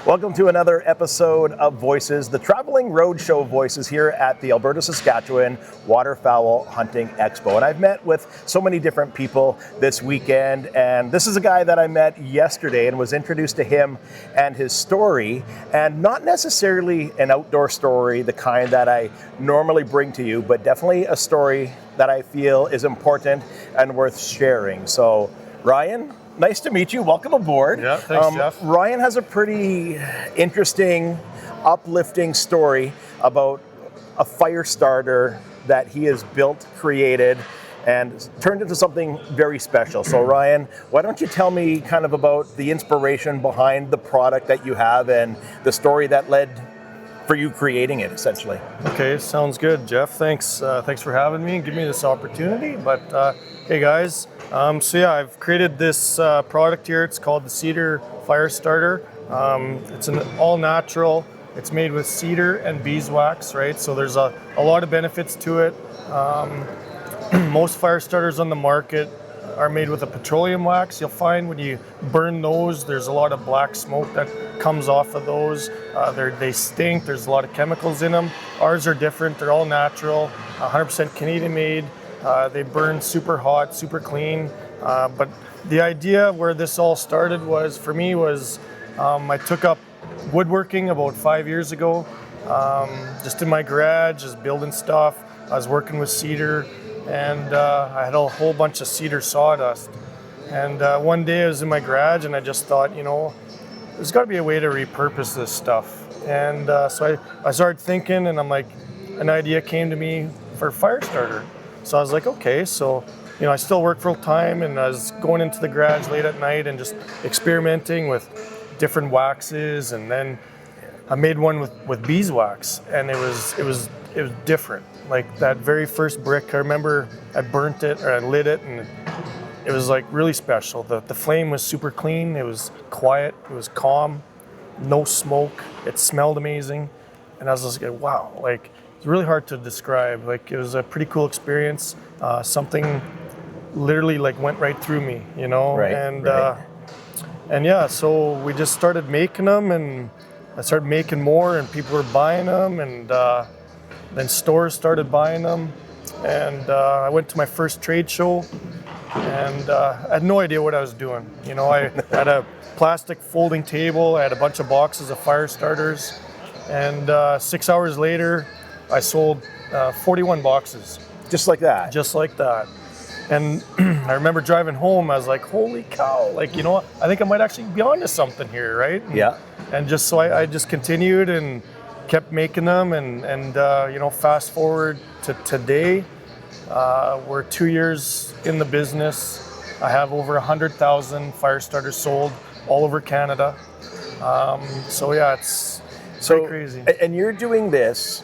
Welcome to another episode of Voices, the traveling roadshow Voices here at the Alberta Saskatchewan Waterfowl Hunting Expo. And I've met with so many different people this weekend, and this is a guy that I met yesterday and was introduced to him and his story, and not necessarily an outdoor story, the kind that I normally bring to you, but definitely a story that I feel is important and worth sharing. So, Ryan, nice to meet you. Welcome aboard. Yeah, thanks, Jeff. Ryan has a pretty interesting, uplifting story about a fire starter that he has built, created, and turned into something very special. So Ryan, why don't you tell me kind of about the inspiration behind the product that you have and the story that led for you creating it, essentially. Okay, sounds good, Jeff. Thanks for having me and giving me this opportunity. But hey guys, I've created this product here. It's called the Cedar Fire Starter. It's an all natural. It's made with cedar and beeswax, right? So there's a lot of benefits to it. Most fire starters on the market are made with a petroleum wax. You'll find when you burn those, there's a lot of black smoke that comes off of those. They stink. There's a lot of chemicals in them. Ours are different. They're all natural, 100% Canadian made. They burn super hot, super clean. But the idea where this all started was, for me, I took up woodworking about 5 years ago, just in my garage, just building stuff. I was working with cedar, and I had a whole bunch of cedar sawdust. And one day I was in my garage and I just thought, there's got to be a way to repurpose this stuff. And so I started thinking, and I'm like, an idea came to me for a fire starter. So I was like, okay, so I still work full time, and I was going into the garage late at night and just experimenting with different waxes, and then I made one with beeswax, and it was different. Like that very first brick, I remember I burnt it, or I lit it, and it was like really special. The flame was super clean, it was quiet, it was calm, no smoke, it smelled amazing. And I was just like, wow, like it's really hard to describe. Like it was a pretty cool experience. Something literally like went right through me, Right, and yeah, so we just started making them, and I started making more, and people were buying them, and then stores started buying them, and I went to my first trade show, and I had no idea what I was doing. I had a plastic folding table, I had a bunch of boxes of fire starters, and 6 hours later, I sold 41 boxes. Just like that? Just like that. And I remember driving home, I was like, holy cow, like, I think I might actually be onto something here, right? Yeah. And just so I just continued and kept making them, and fast forward to today, we're 2 years in the business. I have over 100,000 fire starters sold all over Canada. So yeah, it's pretty crazy. And you're doing this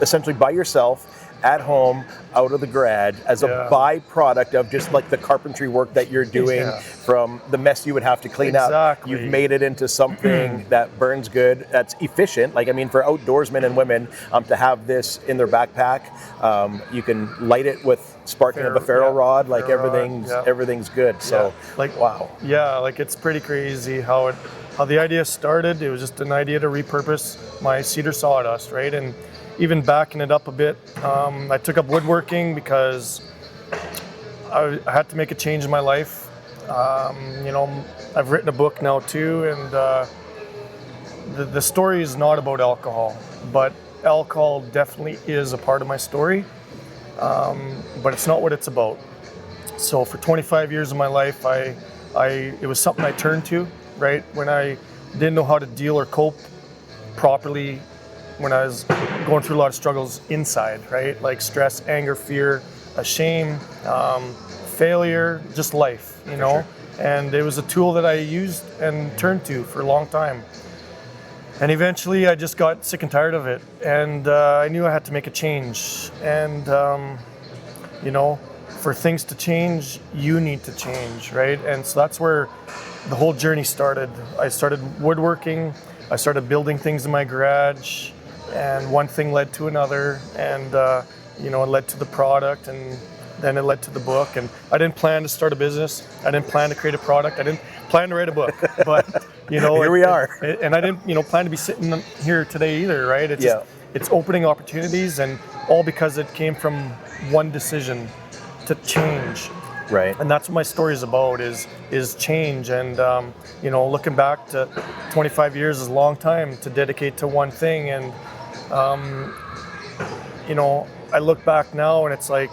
essentially by yourself, at home, out of the garage, as a byproduct of just like the carpentry work that you're doing from the mess you would have to clean up. You've made it into something that burns good, that's efficient. Like, I mean, for outdoorsmen and women to have this in their backpack, you can light it with sparking of a ferro rod, like everything's good. So, like, wow. Yeah, like it's pretty crazy how the idea started. It was just an idea to repurpose my cedar sawdust, right? And even backing it up a bit, I took up woodworking because I had to make a change in my life. I've written a book now too, and the story is not about alcohol, but alcohol definitely is a part of my story, but it's not what it's about. So for 25 years of my life, it was something I turned to, right? When I didn't know how to deal or cope properly, when I was going through a lot of struggles inside, right? Like stress, anger, fear, shame, failure, just life, Sure. And it was a tool that I used and turned to for a long time. And eventually I just got sick and tired of it, and I knew I had to make a change. And for things to change, you need to change, right? And so that's where the whole journey started. I started woodworking, I started building things in my garage, and one thing led to another, and it led to the product, and then it led to the book. And I didn't plan to start a business. I didn't plan to create a product. I didn't plan to write a book. But here we are. And I didn't plan to be sitting here today either, right? It's just, it's opening opportunities, and all because it came from one decision to change. Right. And that's what my story is about, is change. And looking back to 25 years is a long time to dedicate to one thing. And I look back now and it's like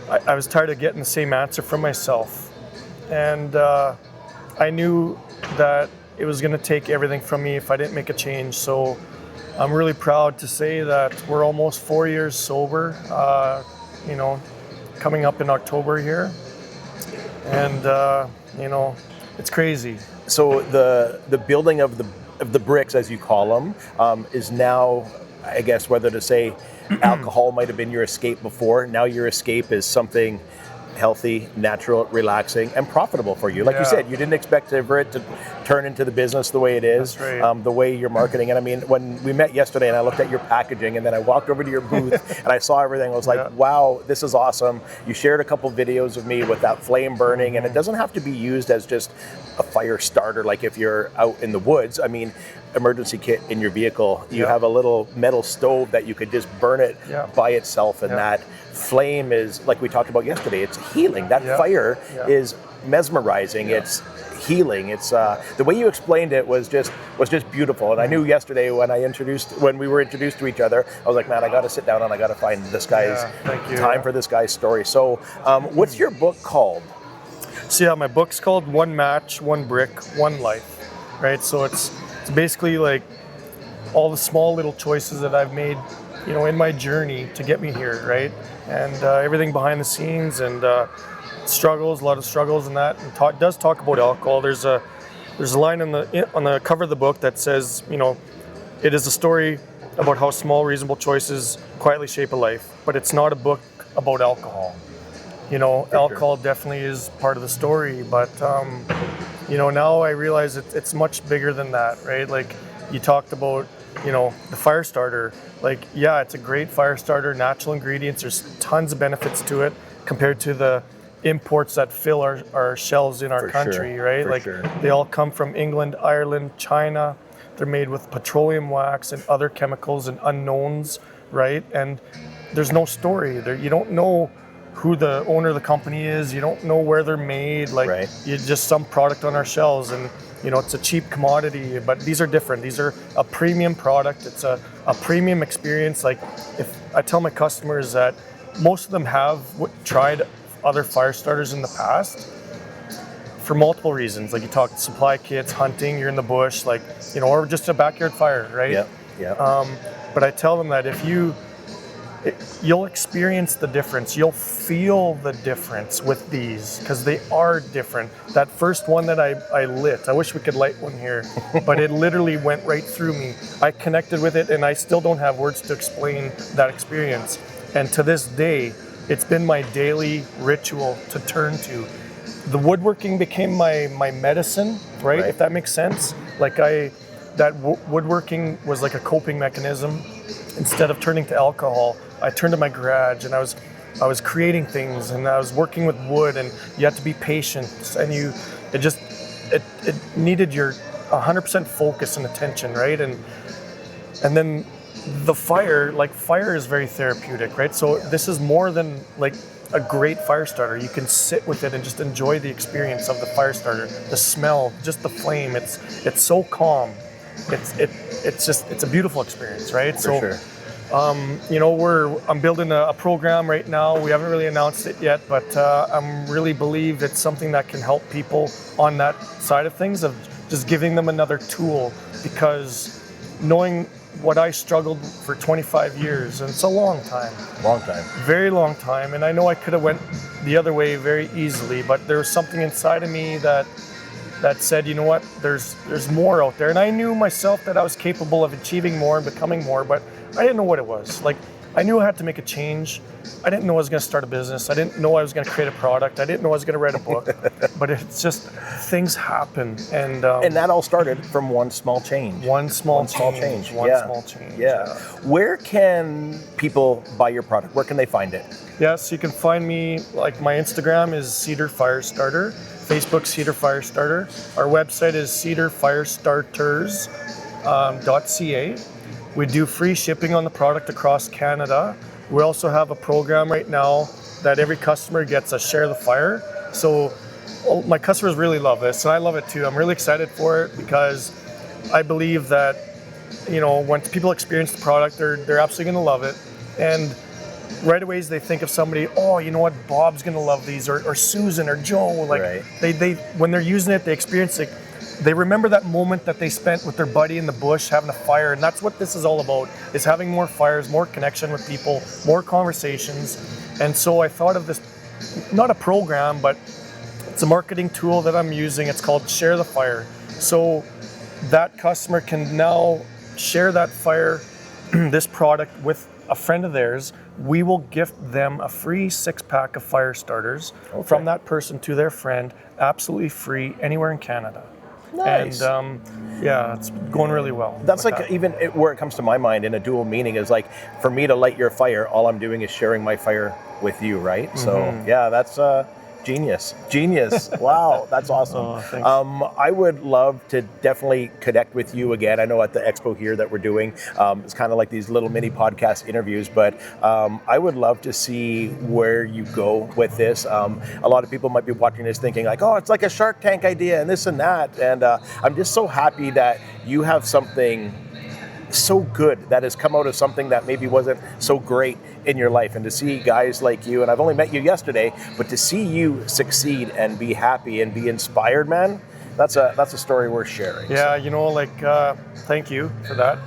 I was tired of getting the same answer from myself. And I knew that it was going to take everything from me if I didn't make a change. So I'm really proud to say that we're almost 4 years sober, coming up in October here. And, it's crazy. So the building of the bricks, as you call them, is now, I guess, whether to say alcohol might have been your escape before, now your escape is something healthy, natural, relaxing, and profitable for you. Like you said, you didn't expect for it to turn into the business the way it is, that's right. The way you're marketing. And I mean, when we met yesterday and I looked at your packaging and then I walked over to your booth and I saw everything, I was like, wow, this is awesome. You shared a couple videos of me with that flame burning, and it doesn't have to be used as just a fire starter like if you're out in the woods. I mean, emergency kit in your vehicle, you have a little metal stove that you could just burn it by itself, and that flame is, like we talked about yesterday, it's healing. That fire is mesmerizing. It's healing. It's the way you explained it was just beautiful. And I knew yesterday when we were introduced to each other, I was like, man, I got to sit down and I got to find this guy's time for this guy's story. So what's your book called? So my book's called One Match, One Brick, One Life, right? So it's basically like all the small little choices that I've made, in my journey to get me here, right? And everything behind the scenes, and struggles, a lot of struggles in that. And does talk about alcohol. There's a line on the cover of the book that says, it is a story about how small, reasonable choices quietly shape a life, but it's not a book about alcohol. Alcohol definitely is part of the story, but now I realize it's much bigger than that, right? Like you talked about, the fire starter. Like, it's a great fire starter, natural ingredients. There's tons of benefits to it compared to the imports that fill our shelves in our country, right? They all come from England, Ireland, China. They're made with petroleum wax and other chemicals and unknowns, right? And there's no story there. You don't know who the owner of the company is. You don't know where they're made. You just some product on our shelves, and it's a cheap commodity, but these are different. These are a premium product. It's a premium experience. Like, if I tell my customers that most of them have tried other fire starters in the past for multiple reasons. Like you talk supply kits, hunting, you're in the bush, or just a backyard fire, right? But I tell them that if you'll experience the difference. You'll feel the difference with these, because they are different. That first one that I lit, I wish we could light one here, but it literally went right through me. I connected with it, and I still don't have words to explain that experience. And to this day, it's been my daily ritual to turn to. The woodworking became my medicine, right? If that makes sense. Woodworking was like a coping mechanism. Instead of turning to alcohol, I turned to my garage, and I was creating things, and I was working with wood, and you had to be patient, and it needed your 100% focus and attention, right? And then the fire is very therapeutic, right? So this is more than like a great fire starter. You can sit with it and just enjoy the experience of the fire starter, the smell, just the flame. It's so calm. It's a beautiful experience, right? I'm building a program right now. We haven't really announced it yet, but I really believe it's something that can help people on that side of things, of just giving them another tool, because knowing what I struggled for 25 years, and it's a long time. Very long time. And I know I could have went the other way very easily, but there was something inside of me that said, you know what, there's more out there. And I knew myself that I was capable of achieving more and becoming more, but I didn't know what it was. Like, I knew I had to make a change. I didn't know I was going to start a business. I didn't know I was going to create a product. I didn't know I was going to write a book. But it's just, things happen. And that all started from one small change. One small change. Yeah. Where can people buy your product? Where can they find it? Yes, you can find me, like my Instagram is Cedar Firestarter, Facebook Cedar Firestarter. Our website is cedarfirestarters.ca. We do free shipping on the product across Canada. We also have a program right now that every customer gets a share the fire. So my customers really love this, and I love it too. I'm really excited for it because I believe that, you know, when people experience the product, they're absolutely going to love it. And right away they think of somebody, oh, you know what, Bob's going to love these, or Susan or Joe. Like right. they when they're using it, they experience it. They remember that moment that they spent with their buddy in the bush having a fire, and that's what this is all about, is having more fires, more connection with people, more conversations. And so I thought of this, not a program, but it's a marketing tool that I'm using. It's called Share the Fire. So that customer can now share that fire, this product, with a friend of theirs. We will gift them a free 6-pack of fire starters from that person to their friend, absolutely free, anywhere in Canada. Nice. And yeah, it's going really well. That's like even where it comes to my mind in a dual meaning is like, for me to light your fire, all I'm doing is sharing my fire with you, right? Mm-hmm. So yeah, that's genius. Wow, that's awesome. Oh, thanks. I would love to definitely connect with you again. I know at the Expo here that we're doing, it's kind of like these little mini podcast interviews, but I would love to see where you go with this. A lot of people might be watching this thinking like, oh, it's like a Shark Tank idea and this and that. And I'm just so happy that you have something so good that has come out of something that maybe wasn't so great in your life, and to see guys like you, and I've only met you yesterday, but to see you succeed and be happy and be inspired, man, that's a story worth sharing. Yeah, you know, like thank you for that.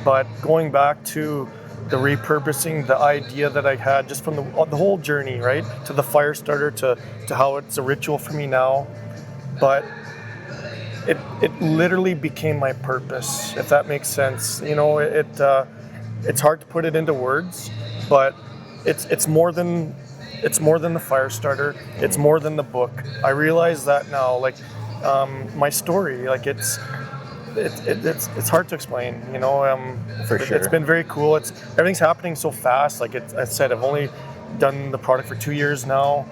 But going back to the repurposing, the idea that I had just from the whole journey, right, to the fire starter, to how it's a ritual for me now, but it literally became my purpose, if that makes sense. You know, it's hard to put it into words, but it's more than the fire starter. It's more than the book. I realize that now. Like my story, like it's hard to explain. You know, for sure. It's been very cool. Everything's happening so fast. Like I said, I've only done the product for 2 years now.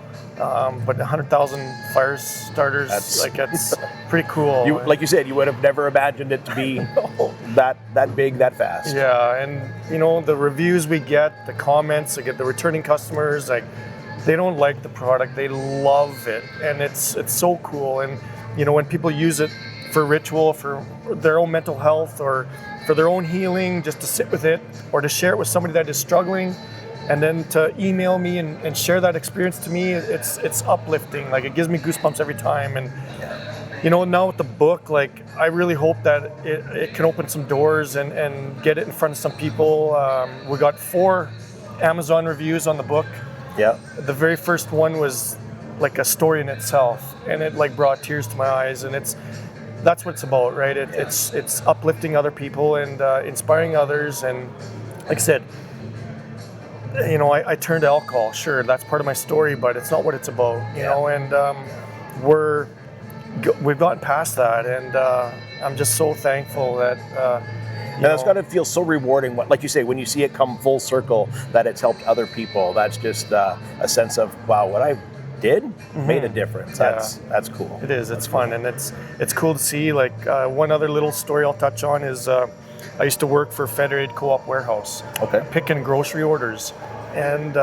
But 100,000 fire starters, that's pretty cool. Like you said, you would have never imagined it to be that big, that fast. Yeah, and you know, the reviews we get, the comments, I get the returning customers, like they don't like the product, they love it, and it's so cool. And you know, when people use it for ritual, for their own mental health, or for their own healing, just to sit with it, or to share it with somebody that is struggling, and then to email me and share that experience to me, it's uplifting. Like it gives me goosebumps every time. And you know, now with the book, like I really hope that it can open some doors and get it in front of some people. We got 4 Amazon reviews on the book. Yeah. The very first one was like a story in itself, and it like brought tears to my eyes. And that's what it's about, right? It's uplifting other people and inspiring others. And like I said, you know, I turned to alcohol. Sure, that's part of my story, but it's not what it's about, you know. And we've gotten past that, and I'm just so thankful that. And it's got to feel so rewarding, like you say, when you see it come full circle, that it's helped other people. That's just a sense of, wow, what I did made a difference. That's cool. It is. It's fun, and it's cool to see. Like one other little story I'll touch on is. I used to work for Federated Co-op Warehouse, picking grocery orders, and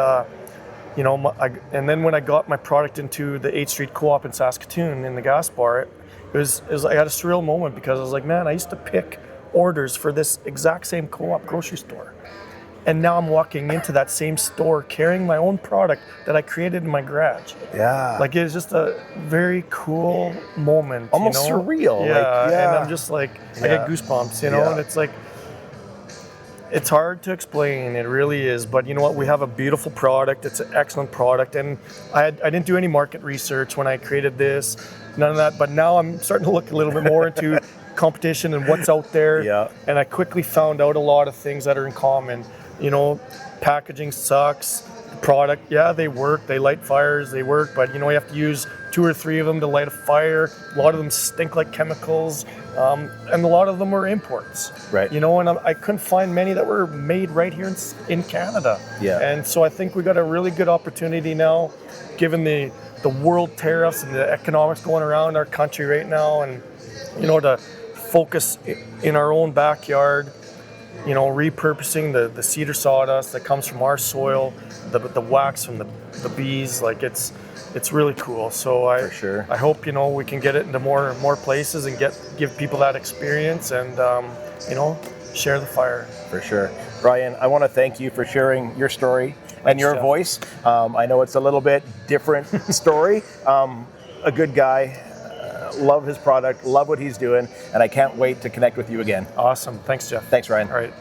you know, and then when I got my product into the 8th Street Co-op in Saskatoon in the gas bar, it was I had a surreal moment, because I was like, man, I used to pick orders for this exact same co-op grocery store, and now I'm walking into that same store carrying my own product that I created in my garage. Yeah, like it's just a very cool moment, almost surreal. And I'm just like, I get goosebumps, you know, and it's like. It's hard to explain, it really is, but you know what, we have a beautiful product, it's an excellent product, and I didn't do any market research when I created this, none of that, but now I'm starting to look a little bit more into competition and what's out there, and I quickly found out a lot of things that are in common. you know, packaging sucks. The product, yeah, they work, they light fires, they work, but you know, you have to use 2 or 3 of them to light a fire. A lot of them stink like chemicals, and a lot of them were imports. Right. You know, and I couldn't find many that were made right here in Canada. Yeah. And so I think we got a really good opportunity now, given the world tariffs and the economics going around our country right now, and you know, to focus in our own backyard, you know, repurposing the cedar sawdust that comes from our soil, the wax from the bees, like it's really cool. So For sure. I hope, you know, we can get it into more places and give people that experience, and you know, share the fire. For sure. Brian, I want to thank you for sharing your story and your Jeff. voice. I know it's a little bit different story. A good guy, love his product, love what he's doing, and I can't wait to connect with you again. Awesome. Thanks, Jeff. Thanks, Ryan. All right.